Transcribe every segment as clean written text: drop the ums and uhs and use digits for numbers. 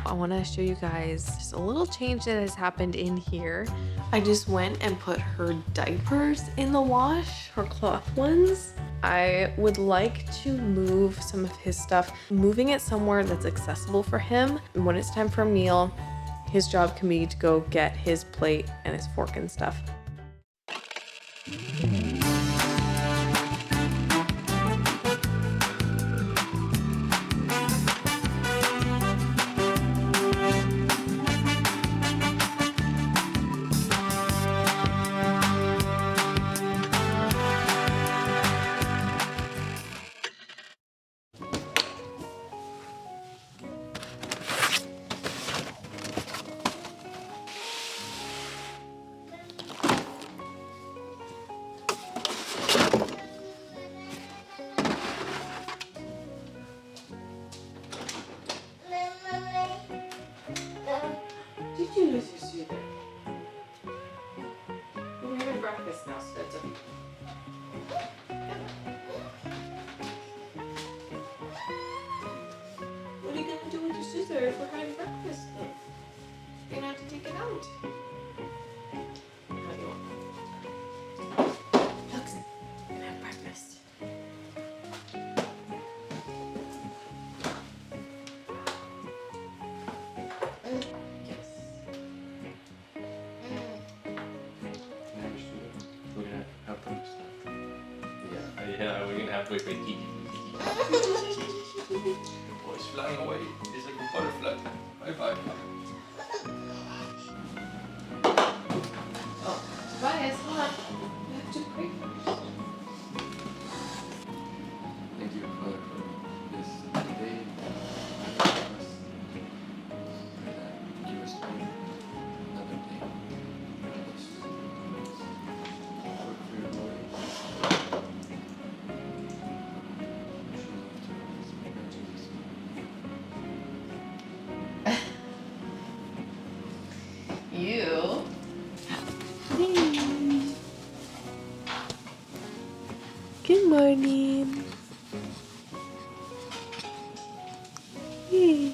I want to show you guys just a little change that has happened in here. I just went and put her diapers in the wash, her cloth ones. I would like to move some of his stuff, moving it somewhere that's accessible for him. And when it's time for a meal, his job can be to go get his plate and his fork and stuff. Did you lose your soother? We're having breakfast now, so that's okay. What are you gonna do with your soother if we're having breakfast? You're gonna have to take it out. No, you won't. Looks, we're gonna have breakfast. Yes. Yeah, we're gonna have to wait. Oh, it's flying away. It's like a butterfly. Bye bye. Oh, Tobias, hold on. You have to pray first. Thank you, Father, for this day. Give us another day. Work for your glory. You. Good morning. Hey.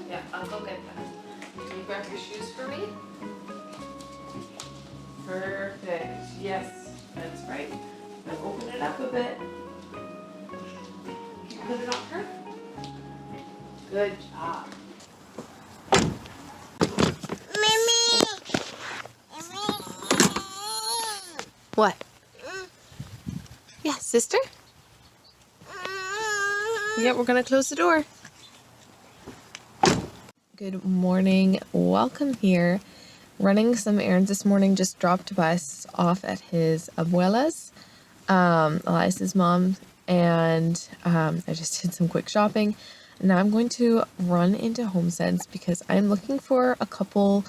Yeah, I'll go get that. Can you grab your shoes for me? Perfect. Yes, that's right. Now open it up a bit. Can you put it on her? Good job. What? Yeah, sister? Yeah, we're gonna close the door. Good morning. Welcome here. Running some errands this morning. Just dropped Tobias off at his abuela's, Elias's mom, and I just did some quick shopping. Now I'm going to run into HomeSense because I'm looking for a couple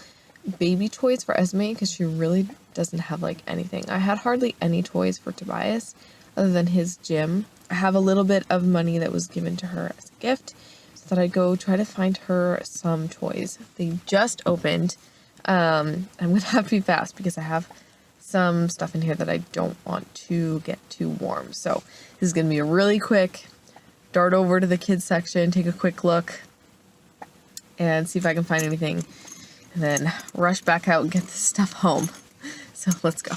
baby toys for Esme because she really doesn't have like anything. I had hardly any toys for Tobias other than his gym. I have a little bit of money that was given to her as a gift, so that I go try to find her some toys. They just opened. I'm gonna have to be fast because I have some stuff in here that I don't want to get too warm. So this is gonna be a really quick dart over to the kids section, take a quick look, and see if I can find anything, and then rush back out and get this stuff home. So let's go.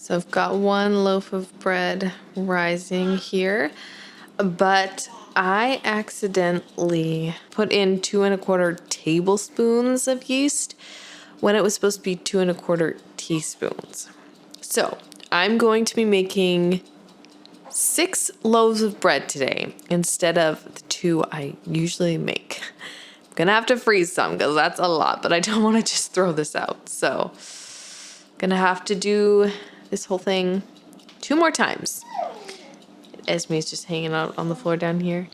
So I've got one loaf of bread rising here, but I accidentally put in 2¼ tablespoons of yeast when it was supposed to be 2¼ teaspoons. So I'm going to be making 6 loaves of bread today instead of the 2 I usually make. I'm gonna have to freeze some because that's a lot, but I don't want to just throw this out. So gonna have to do this whole thing 2 more times. Esme's just hanging out on the floor down here.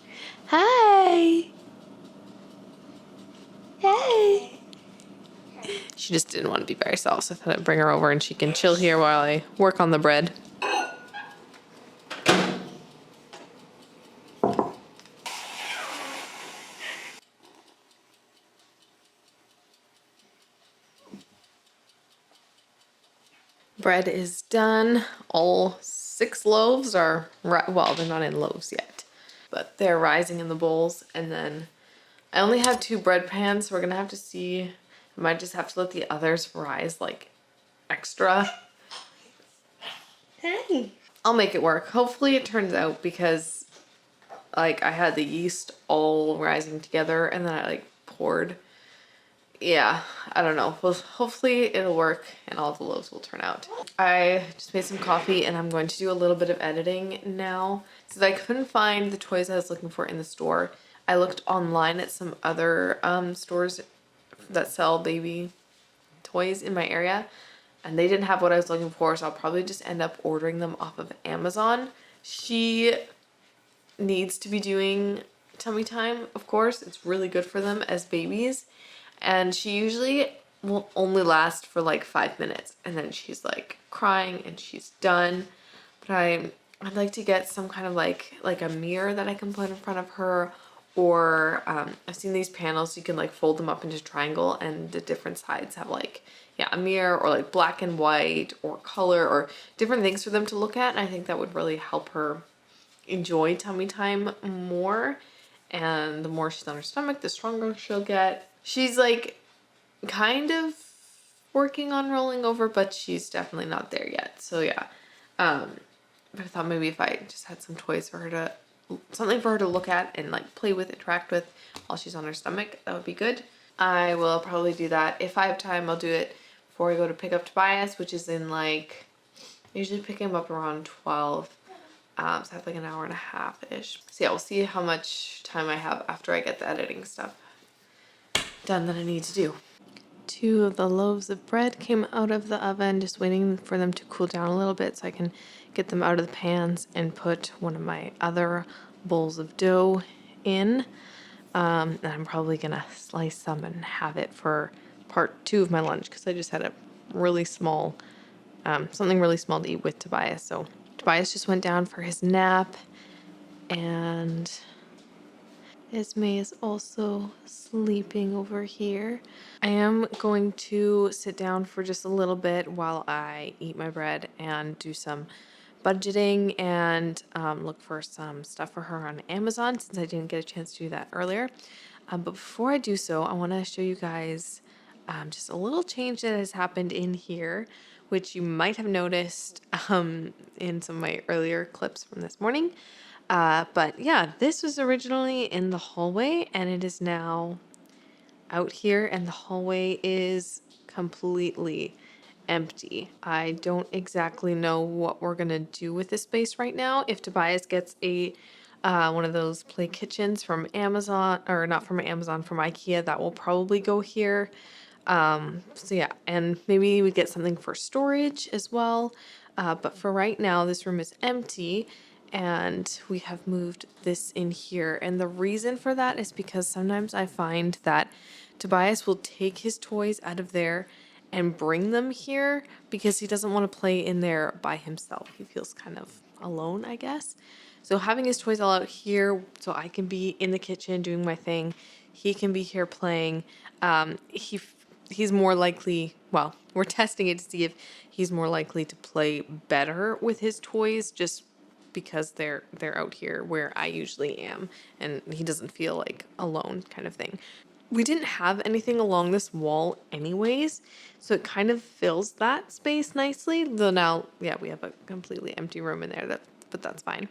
Hi. Hey. She just didn't want to be by herself, so I thought I'd bring her over and she can chill here while I work on the bread. Bread is done. All 6 loaves are, well, they're not in loaves yet, but they're rising in the bowls. And then I only have 2 bread pans, so we're gonna have to see. I might just have to let the others rise like extra. Hey. I'll make it work. Hopefully it turns out, because like I had the yeast all rising together and then I like poured. Yeah, I don't know. Well, hopefully it'll work and all the loaves will turn out. I just made some coffee and I'm going to do a little bit of editing now. Since I couldn't find the toys I was looking for in the store, I looked online at some other stores that sell baby toys in my area, and they didn't have what I was looking for, so I'll probably just end up ordering them off of Amazon. She needs to be doing tummy time, of course. It's really good for them as babies. And she usually will only last for like 5 minutes, and then she's like crying and she's done. But I'd like to get some kind of like a mirror that I can put in front of her, or I've seen these panels, you can like fold them up into triangle and the different sides have like, yeah, a mirror, or like black and white or color or different things for them to look at. And I think that would really help her enjoy tummy time more. And the more she's on her stomach, the stronger she'll get. She's like kind of working on rolling over, but she's definitely not there yet. So yeah. But I thought maybe if I just had some toys for her to, something for her to look at and like play with, interact with while she's on her stomach, that would be good. I will probably do that. If I have time, I'll do it before I go to pick up Tobias, which is in like, I usually pick him up around 12. So I have like an hour and a half-ish. So yeah, we'll see how much time I have after I get the editing stuff done that I need to do. 2 of the loaves of bread came out of the oven, just waiting for them to cool down a little bit so I can get them out of the pans and put one of my other bowls of dough in. And I'm probably gonna slice some and have it for part 2 of my lunch, because I just had a really small, something really small to eat with Tobias. So Tobias just went down for his nap, and Esme is also sleeping over here. I am going to sit down for just a little bit while I eat my bread and do some budgeting and look for some stuff for her on Amazon, since I didn't get a chance to do that earlier. But before I do so, I want to show you guys just a little change that has happened in here, which you might have noticed in some of my earlier clips from this morning. But yeah, this was originally in the hallway and it is now out here, and the hallway is completely empty. I don't exactly know what we're gonna do with this space right now. If Tobias gets a one of those play kitchens from Amazon, or not from Amazon, from IKEA, that will probably go here. So yeah, and maybe we get something for storage as well. But for right now, this room is empty and we have moved this in here. And the reason for that is because sometimes I find that Tobias will take his toys out of there and bring them here because he doesn't want to play in there by himself. He feels kind of alone, I guess. So having his toys all out here so I can be in the kitchen doing my thing, he can be here playing. He's more likely, well, we're testing it to see if he's more likely to play better with his toys, just because they're out here where I usually am, and he doesn't feel like alone, kind of thing. We didn't have anything along this wall anyways, so it kind of fills that space nicely. Though now, yeah, we have a completely empty room in there, but that's fine.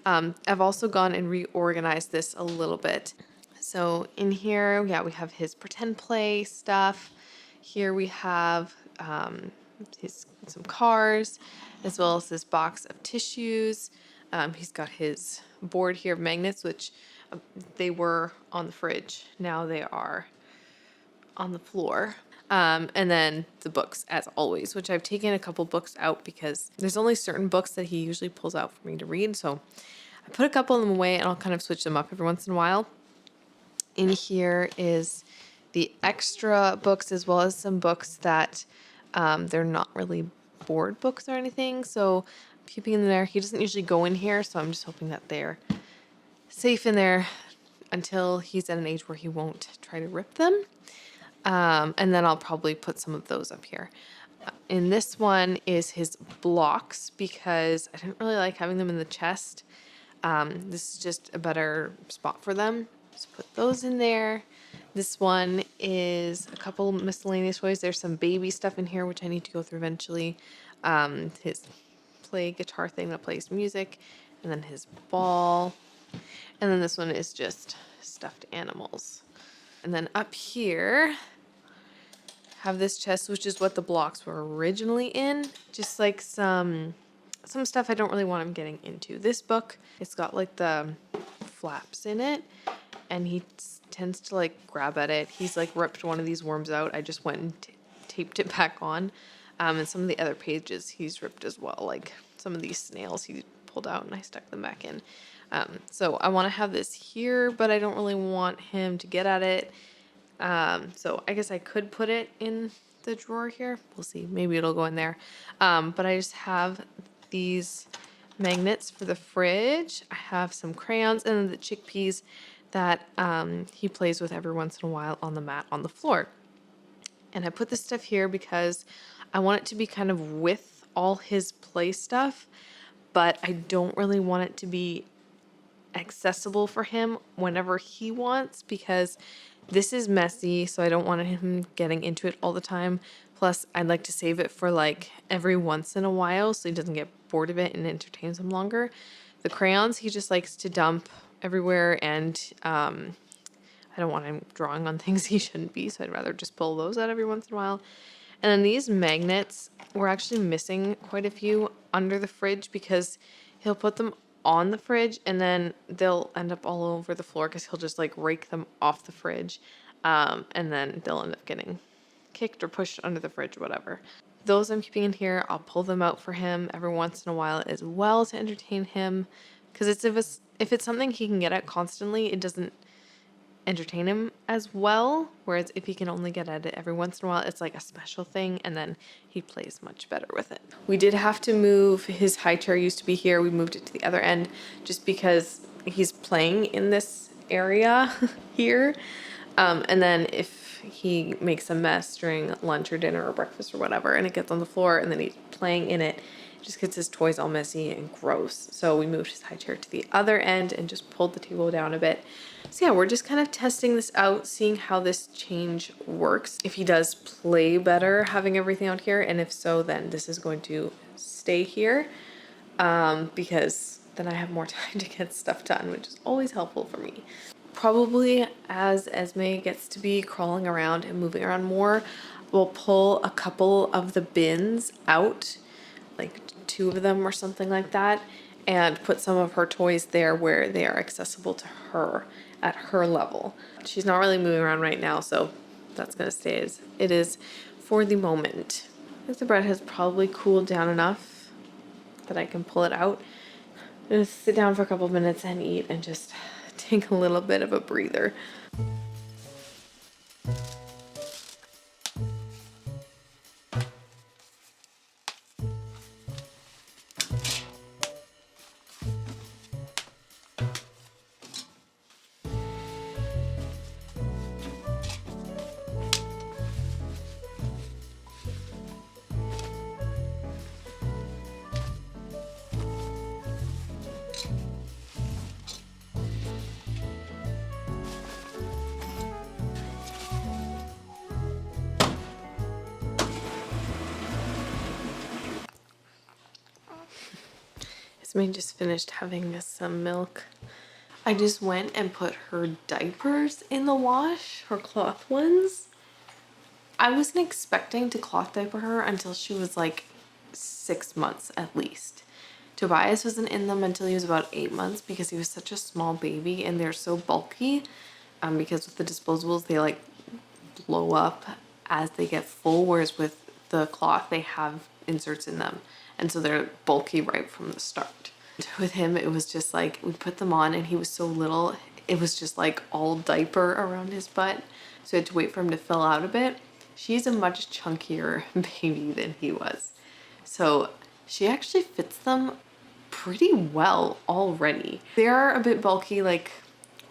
I've also gone and reorganized this a little bit. So in here, yeah, we have his pretend play stuff. Here we have some cars, as well as this box of tissues. He's got his board here of magnets, which they were on the fridge. Now they are on the floor. And then the books, as always, which I've taken a couple books out because there's only certain books that he usually pulls out for me to read. So I put a couple of them away and I'll kind of switch them up every once in a while. In here is the extra books, as well as some books that they're not really board books or anything. So I'm keeping them there. He doesn't usually go in here, so I'm just hoping that they're safe in there until he's at an age where he won't try to rip them. And then I'll probably put some of those up here. In this one is his blocks because I didn't really like having them in the chest. This is just a better spot for them. So put those in there. This one is a couple miscellaneous toys. There's some baby stuff in here, which I need to go through eventually. His play guitar thing that plays music, and then his ball. And then this one is just stuffed animals. And then up here, have this chest, which is what the blocks were originally in. Just like some stuff I don't really want him getting into. This book, it's got like the flaps in it, and he tends to like grab at it. He's like ripped one of these worms out. I just went and taped it back on. And some of the other pages he's ripped as well. Like some of these snails he pulled out and I stuck them back in. So I want to have this here, but I don't really want him to get at it. So I guess I could put it in the drawer here. We'll see. Maybe it'll go in there. But I just have these magnets for the fridge. I have some crayons and then the chickpeas that he plays with every once in a while on the mat on the floor. And I put this stuff here because I want it to be kind of with all his play stuff, but I don't really want it to be accessible for him whenever he wants, because this is messy, so I don't want him getting into it all the time. Plus, I'd like to save it for like every once in a while so he doesn't get bored of it and entertains him longer. The crayons he just likes to dump everywhere, and I don't want him drawing on things he shouldn't be, so I'd rather just pull those out every once in a while. And then these magnets, we're actually missing quite a few under the fridge because he'll put them on the fridge and then they'll end up all over the floor because he'll just like rake them off the fridge. And then they'll end up getting kicked or pushed under the fridge or whatever. Those I'm keeping in here. I'll pull them out for him every once in a while as well to entertain him. Because if it's something he can get at constantly, it doesn't entertain him as well, whereas if he can only get at it every once in a while, it's like a special thing, and then he plays much better with it. We did have to move his high chair. Used to be here, we moved it to the other end just because he's playing in this area here, and then if he makes a mess during lunch or dinner or breakfast or whatever and it gets on the floor and then he's playing in it, just gets his toys all messy and gross. So we moved his high chair to the other end and just pulled the table down a bit. So yeah, we're just kind of testing this out, seeing how this change works. If he does play better having everything out here, and if so, then this is going to stay here because then I have more time to get stuff done, which is always helpful for me. Probably as Esme gets to be crawling around and moving around more, we'll pull a couple of the bins out, like 2 of them or something like that, and put some of her toys there where they are accessible to her at her level. She's not really moving around right now, so that's gonna stay as it is for the moment. I think the bread has probably cooled down enough that I can pull it out. I'm gonna sit down for a couple minutes and eat and just take a little bit of a breather. Esme just finished having some milk. I just went and put her diapers in the wash, her cloth ones. I wasn't expecting to cloth diaper her until she was like 6 months at least. Tobias wasn't in them until he was about 8 months because he was such a small baby and they're so bulky. Because with the disposables, they like blow up as they get full, whereas with the cloth, they have inserts in them. And so they're bulky right from the start. With him, it was just like we put them on and he was so little, it was just like all diaper around his butt. So I had to wait for him to fill out a bit. She's a much chunkier baby than he was. So she actually fits them pretty well already. They are a bit bulky, like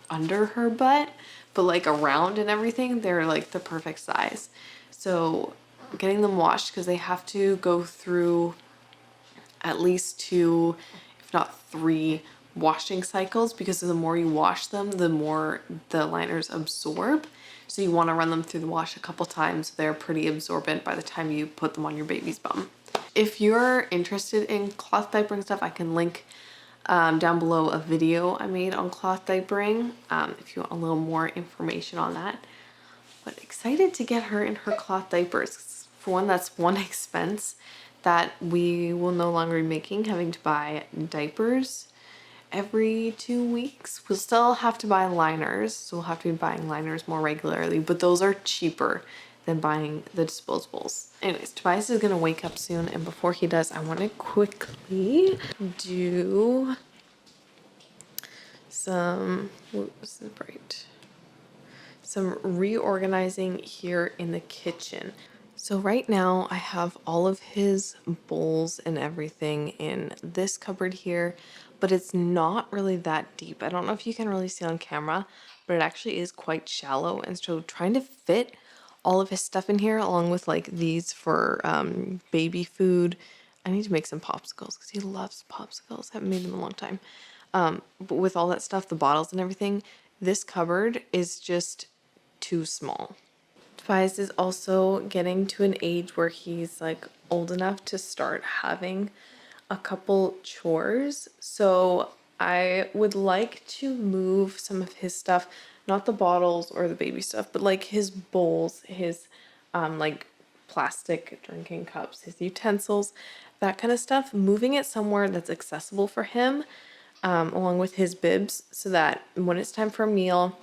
under her butt, but like around and everything, they're like the perfect size. So getting them washed, because they have to go through at least 2, if not 3 washing cycles, because the more you wash them, the more the liners absorb. So you want to run them through the wash a couple times so they're pretty absorbent by the time you put them on your baby's bum. If you're interested in cloth diapering stuff, I can link down below a video I made on cloth diapering if you want a little more information on that. But excited to get her in her cloth diapers. For one, that's one expense that we will no longer be making, having to buy diapers every 2 weeks. We'll still have to buy liners, so we'll have to be buying liners more regularly, but those are cheaper than buying the disposables. Anyways, Tobias is gonna wake up soon, and before he does, I want to quickly do some, whoops, right, some reorganizing here in the kitchen. So right now I have all of his bowls and everything in this cupboard here, but it's not really that deep. I don't know if you can really see on camera, but it actually is quite shallow. And so trying to fit all of his stuff in here, along with like these for baby food. I need to make some popsicles because he loves popsicles. I haven't made them in a long time. But with all that stuff, the bottles and everything, this cupboard is just too small. Tobias is also getting to an age where he's like old enough to start having a couple chores. So I would like to move some of his stuff, not the bottles or the baby stuff, but like his bowls, his like plastic drinking cups, his utensils, that kind of stuff, moving it somewhere that's accessible for him, along with his bibs, so that when it's time for a meal,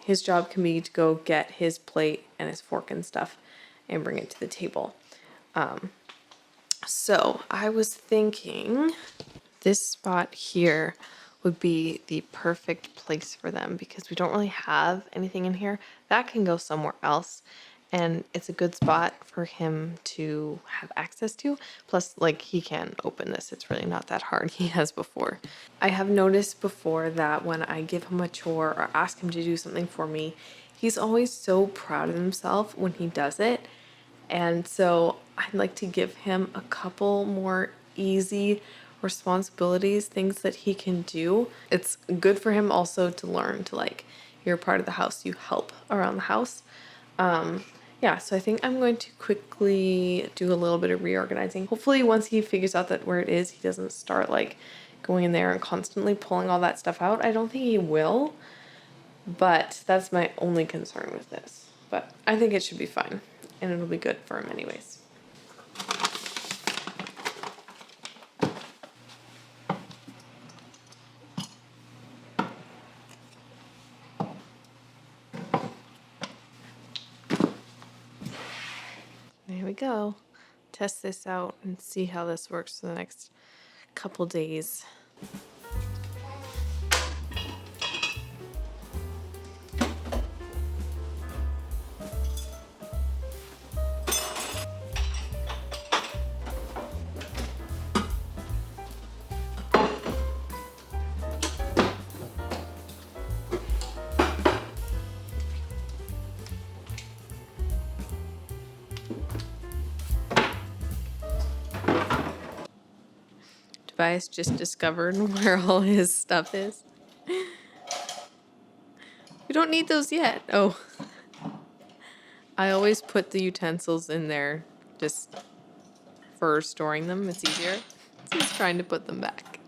his job can be to go get his plate and his fork and stuff and bring it to the table. So I was thinking this spot here would be the perfect place for them because we don't really have anything in here. That can go somewhere else. And it's a good spot for him to have access to. Plus, like, he can open this. It's really not that hard. He has before. I have noticed before that when I give him a chore or ask him to do something for me, he's always so proud of himself when he does it. And so I'd like to give him a couple more easy responsibilities, things that he can do. It's good for him also to learn to, like, you're part of the house, you help around the house. Yeah, so I think I'm going to quickly do a little bit of reorganizing. Hopefully once he figures out that where it is, he doesn't start like going in there and constantly pulling all that stuff out. I don't think he will, but that's my only concern with this. But I think it should be fine, and it'll be good for him anyways. There we go. Test this out and see how this works for the next couple days. Tobias just discovered where all his stuff is. We don't need those yet. Oh. I always put the utensils in there just for storing them. It's easier. So he's trying to put them back.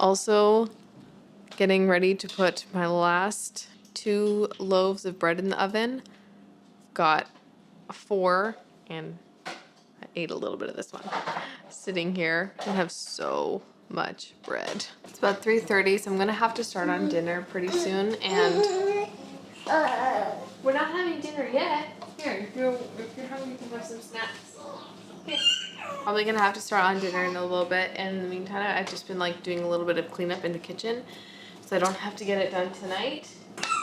also getting ready to put my last 2 loaves of bread in the oven. Got 4, and I ate a little bit of this one. Sitting here and have so much bread. It's about 3:30, so I'm gonna have to start on dinner pretty soon, and we're not having dinner yet. Here, if you're hungry, you can have some snacks. Okay. Probably gonna have to start on dinner in a little bit, and in the meantime, I've just been like doing a little bit of cleanup in the kitchen, so I don't have to get it done tonight.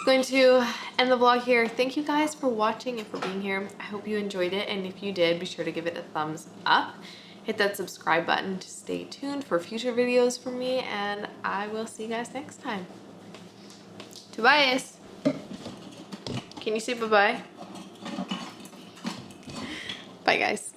Going to end the vlog here. Thank you guys for watching and for being here. I hope you enjoyed it, and if you did, be sure to give it a thumbs up. Hit that subscribe button to stay tuned for future videos from me, and I will see you guys next time. Tobias, can you say bye-bye? Bye, guys.